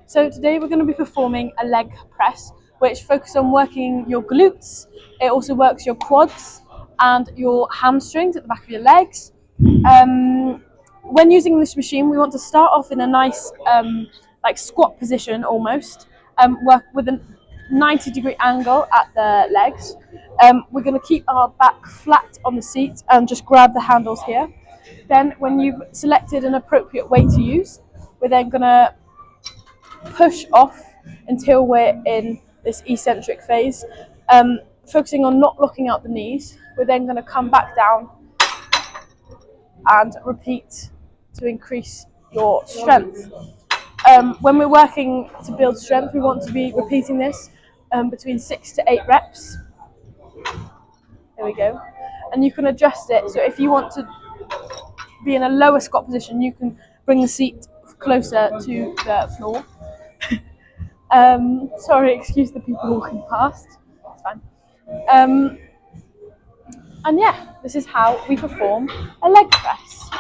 So today we're going to be performing a leg press, which focuses on working your glutes. It also works your quads and your hamstrings at the back of your legs. When using this machine, we want to start off in a nice like squat position almost, work with a 90-degree angle at the legs. We're going to keep our back flat on the seat and just grab the handles here. Then when you've selected an appropriate weight to use, we're then going to push off until we're in this eccentric phase, focusing on not locking out the knees. We're then going to come back down and repeat to increase your strength. When we're working to build strength, we want to be repeating this between 6 to 8 reps. There we go. And you can adjust it. So if you want to be in a lower squat position, you can bring the seat closer to the floor. Sorry, excuse the people walking past. It's fine. And yeah, this is how we perform a leg press.